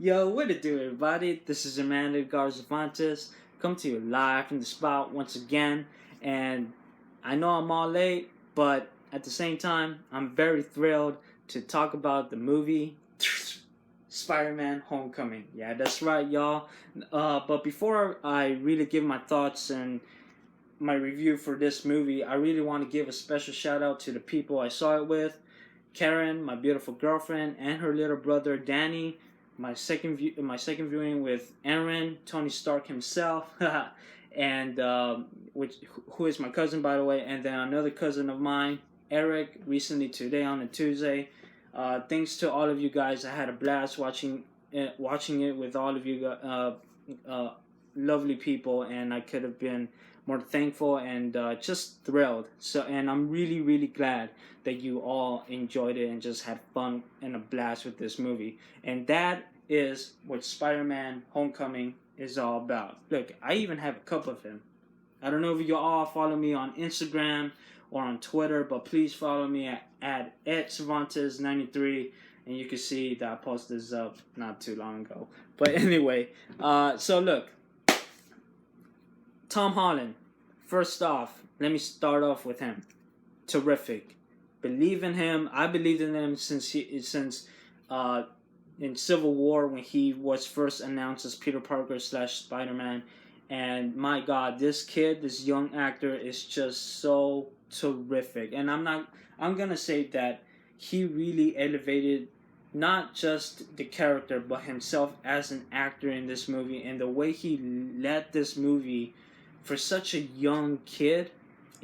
Yo, what it do, everybody? This is Amanda Garzavantes. Come to you live from the spot once again. And I know I'm all late, but at the same time, I'm very thrilled to talk about the movie Spider-Man Homecoming. Yeah, that's right, y'all. But before I really give my thoughts and my review for this movie, I really want to give a special shout out to the people I saw it with. Karen, my beautiful girlfriend, and her little brother Danny. My second viewing with Aaron, Tony Stark himself, and who is my cousin, by the way, and then another cousin of mine, Eric, recently today on a Tuesday. Thanks to all of you guys. I had a blast watching it with all of you lovely people, and I could have been more thankful and just thrilled. So, and I'm really glad that you all enjoyed it and just had fun and a blast with this movie. And that is what Spider-Man Homecoming is all about. Look, I even have a cup of him. I don't know if you all follow me on Instagram or on Twitter, but please follow me at Cervantes93, and you can see that I posted this up not too long ago. But anyway, so look, Tom Holland, first off, let me start off with him. Terrific. Believe in him. I believed in him since in Civil War when he was first announced as Peter Parker / Spider-Man. And my God, this kid, this young actor is just so terrific. And I'm gonna say that he really elevated not just the character but himself as an actor in this movie, and the way he led this movie for such a young kid.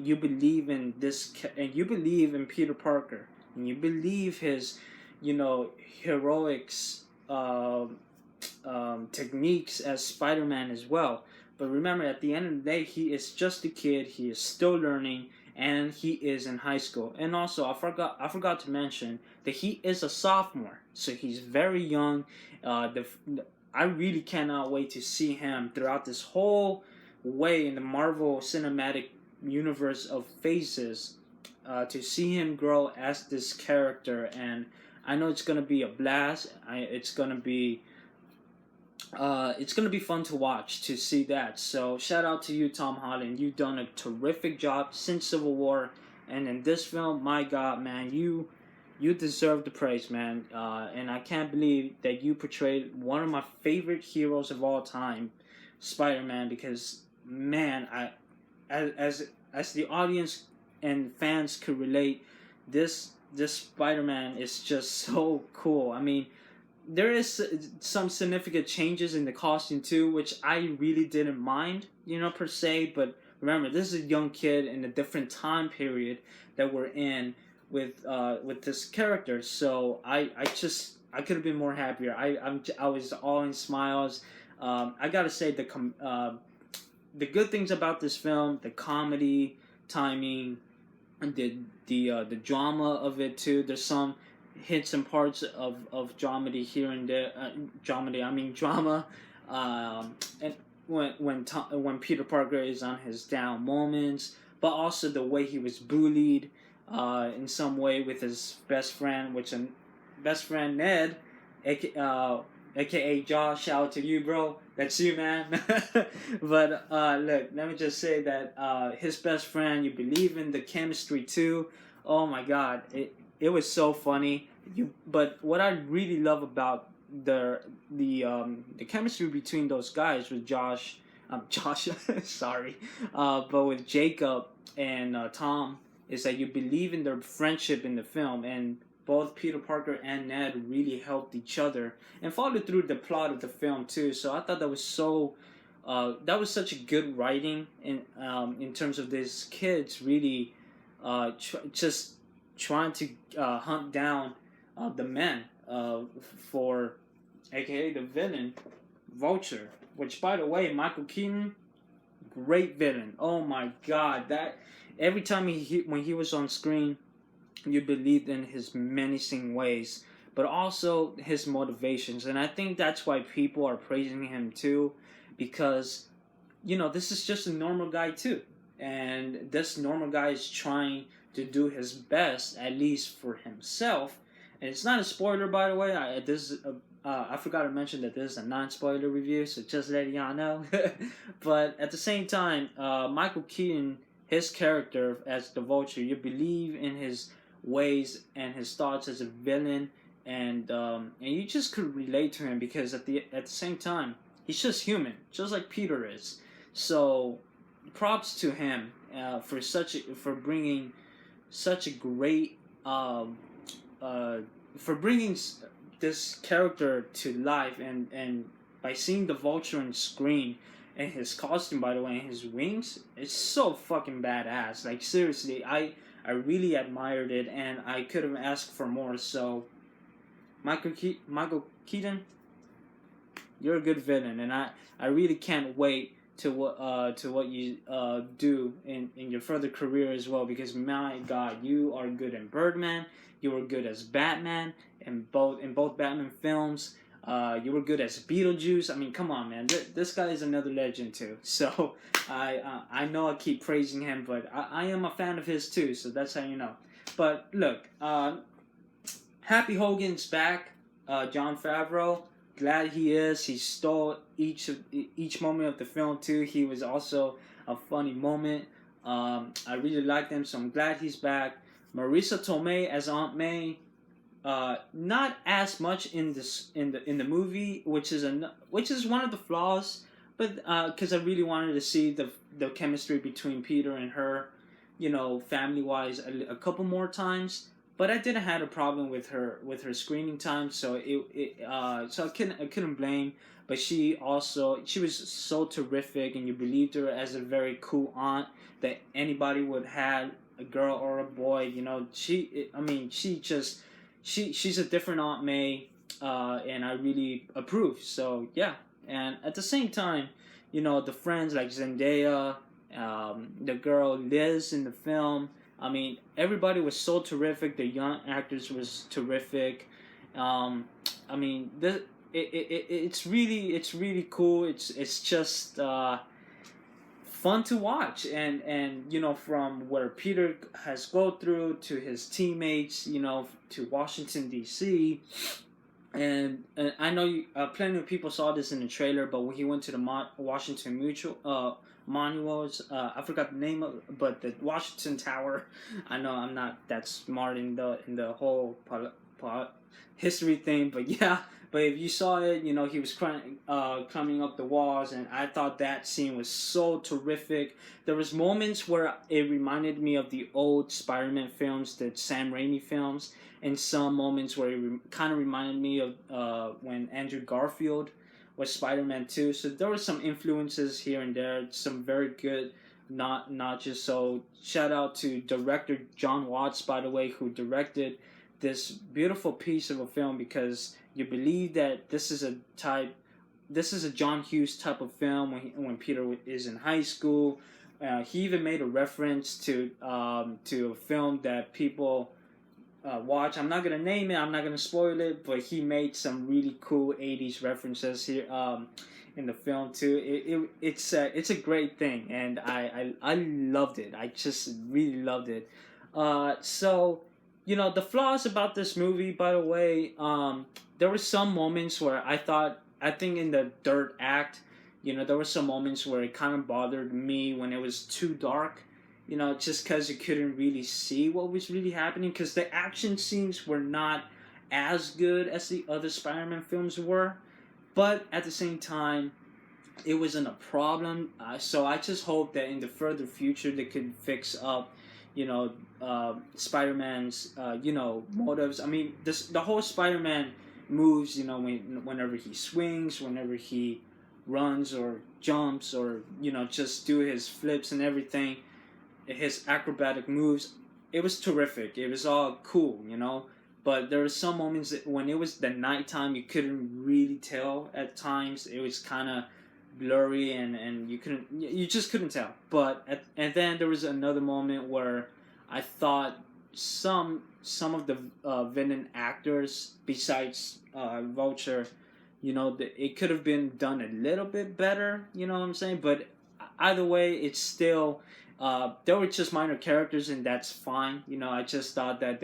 You believe in this, and you believe in Peter Parker, and you believe his, heroics, techniques as Spider-Man as well. But remember, at the end of the day, he is just a kid. He is still learning, and he is in high school. And also, I forgot to mention that he is a sophomore, so he's very young. I really cannot wait to see him throughout this whole way in the Marvel Cinematic Universe of phases, to see him grow as this character. And I know it's gonna be a blast. It's gonna be fun to watch, to see that. So shout out to you, Tom Holland. You've done a terrific job since Civil War, and in this film, my God, man, you deserve the praise, man. And I can't believe that you portrayed one of my favorite heroes of all time, Spider-Man, because man, as the audience and fans could relate, this Spider-Man is just so cool. I mean, there is some significant changes in the costume too, which I really didn't mind, per se. But remember, this is a young kid in a different time period that we're in with this character. So I could have been more happier. I was all in smiles. I gotta say the good things about this film, the comedy, timing, and the drama of it too. There's some hits and parts of dramedy here and there. Drama. And when Peter Parker is on his down moments, but also the way he was bullied in some way with his best friend, Ned, aka Josh. Shout out to you, bro. That's you, man. But look, let me just say that his best friend, you believe in the chemistry too. Oh my God, it was so funny. But what I really love about the chemistry between those guys with Josh, sorry, but with Jacob and Tom, is that you believe in their friendship in the film, and both Peter Parker and Ned really helped each other and followed through the plot of the film too. So I thought that was such a good writing in terms of these kids really just trying to hunt down the men for, aka the villain, Vulture. Which, by the way, Michael Keaton, great villain. Oh my God, that every time when he was on screen, you believed in his menacing ways, but also his motivations. And I think that's why people are praising him too, because this is just a normal guy too, and this normal guy is trying to do his best, at least for himself. And it's not a spoiler, by the way. This is I forgot to mention that this is a non-spoiler review, so just letting y'all know. But at the same time, Michael Keaton, his character as the Vulture, you believe in his ways and his thoughts as a villain, and you just could relate to him because at the same time, he's just human, just like Peter is. So, props to him for bringing such a great for bringing this character to life, and by seeing the Vulture on screen and his costume, by the way, and his wings, it's so fucking badass. Like seriously, I really admired it, and I could have asked for more. So Michael Keaton, you're a good villain, and I really can't wait to what you do in your further career as well, because my God, you are good in Birdman, you were good as Batman in both Batman films. You were good as Beetlejuice. I mean, come on, man. This guy is another legend too. So I know I keep praising him, but I am a fan of his too. So that's how you know. But look, Happy Hogan's back. Jon Favreau. Glad he is. He stole each moment of the film too. He was also a funny moment. I really liked him, so I'm glad he's back. Marisa Tomei as Aunt May. Not as much in the movie, which is one of the flaws, but because I really wanted to see the chemistry between Peter and her, family wise, a couple more times. But I didn't have a problem with her screening time, so so I couldn't blame. But she was so terrific, and you believed her as a very cool aunt that anybody would have, a girl or a boy. She's a different Aunt May, and I really approve. So yeah, and at the same time, the friends like Zendaya, the girl Liz in the film. I mean, everybody was so terrific. The young actors was terrific. I mean, it's really cool. It's just fun to watch, and from where Peter has go through to his teammates, to Washington D.C. And I know plenty of people saw this in the trailer, but when he went to the Washington Mutual monuments, I forgot the name of it, but the Washington Tower. I know I'm not that smart in the whole history thing, but yeah. But if you saw it, he was climbing up the walls, and I thought that scene was so terrific. There was moments where it reminded me of the old Spider-Man films, the Sam Raimi films, and some moments where it kind of reminded me of when Andrew Garfield was Spider-Man 2. So there were some influences here and there, some very good notches. So shout out to director John Watts, by the way, who directed this beautiful piece of a film, because you believe that this is a John Hughes type of film when Peter is in high school. He even made a reference to a film that people watch. I'm not gonna name it. I'm not gonna spoil it, but he made some really cool '80s references here in the film too. It's a great thing, and I loved it. I just really loved it. So the flaws about this movie, by the way, there were some moments where I think in the third act, there were some moments where it kind of bothered me when it was too dark. Just because you couldn't really see what was really happening, because the action scenes were not as good as the other Spider-Man films were, but at the same time, it wasn't a problem. So I just hope that in the further future they could fix up, Spider-Man's, motives. I mean, the whole Spider-Man moves, whenever he swings, whenever he runs or jumps, or just do his flips and everything. His acrobatic moves, it was terrific. It was all cool, But there were some moments when it was the nighttime, you couldn't really tell at times. It was kind of blurry, and you just couldn't tell. And then there was another moment where I thought some of the villain actors besides Vulture, it could have been done a little bit better. You know what I'm saying? But either way, it's still. They were just minor characters, and that's fine. I just thought that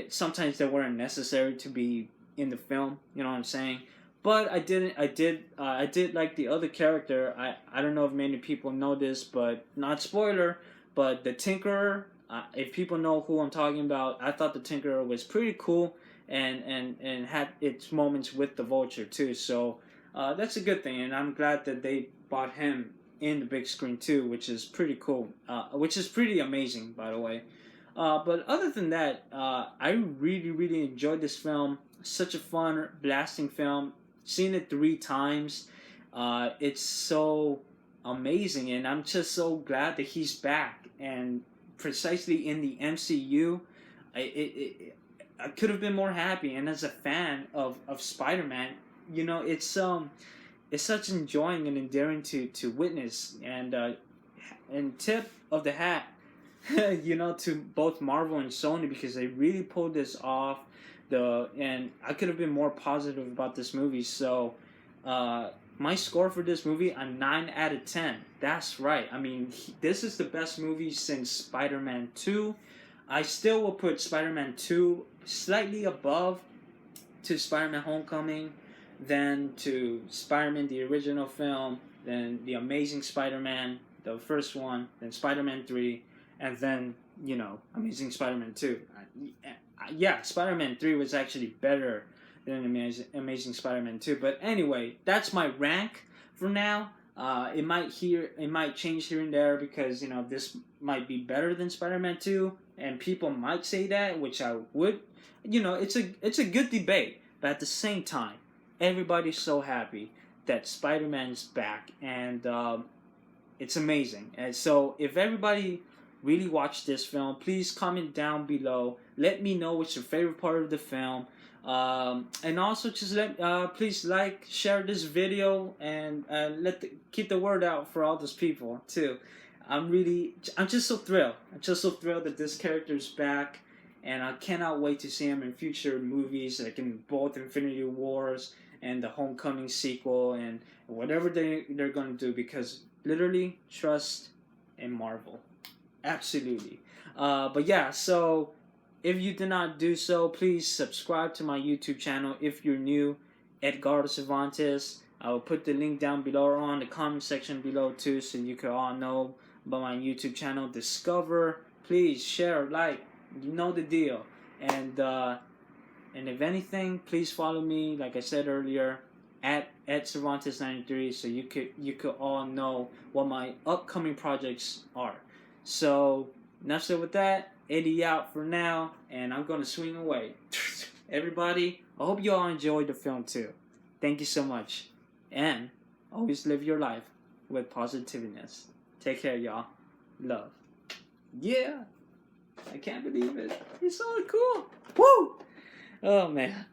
sometimes they weren't necessary to be in the film. You know what I'm saying? But I did like the other character. I don't know if many people know this, but not spoiler. But the Tinkerer, if people know who I'm talking about, I thought the Tinkerer was pretty cool and had its moments with the Vulture too. So that's a good thing, and I'm glad that they brought him in the big screen too, which is pretty cool. Which is pretty amazing, by the way. But other than that, I really enjoyed this film. Such a fun, blasting film. Seen it 3 times. It's so amazing, and I'm just so glad that he's back. And precisely in the MCU, I could have been more happy. And as a fan of Spider-Man, you know, it's such enjoying and endearing to witness. And tip of the hat, you know, to both Marvel and Sony, because they really pulled this off. And I could have been more positive about this movie. So my score for this movie, a 9 out of 10. That's right. I mean, this is the best movie since Spider-Man 2. I still will put Spider-Man 2 slightly above to Spider-Man Homecoming, then to Spider-Man the original film, then The Amazing Spider-Man, the first one, then Spider-Man 3, and then, you know, Amazing Spider-Man 2. Yeah, Spider-Man 3 was actually better than Amazing Spider-Man 2. But anyway, that's my rank for now. It might change here and there, because, you know, this might be better than Spider-Man 2, and people might say that, which I would. You know, it's a good debate, but at the same time, everybody's so happy that Spider-Man's back, and it's amazing. And so, if everybody really watched this film, please comment down below. Let me know what's your favorite part of the film. And also, just please like, share this video, and keep the word out for all those people too. I'm just so thrilled. I'm just so thrilled that this character is back, and I cannot wait to see him in future movies, like in both Infinity Wars and the Homecoming sequel, and whatever they're gonna do, because literally trust in Marvel. Absolutely. But yeah, so if you did not do so, please subscribe to my YouTube channel if you're new, Edgar Cervantes. I will put the link down below or on the comment section below too, so you can all know about my YouTube channel. Discover, please share, like, you know the deal. And if anything, please follow me, like I said earlier, at Cervantes93, so you could all know what my upcoming projects are. So, enough said with that. Eddy out for now, and I'm gonna swing away. Everybody, I hope you all enjoyed the film too. Thank you so much, and always live your life with positiveness. Take care, y'all. Love. Yeah, I can't believe it. It's so cool. Woo! Oh man.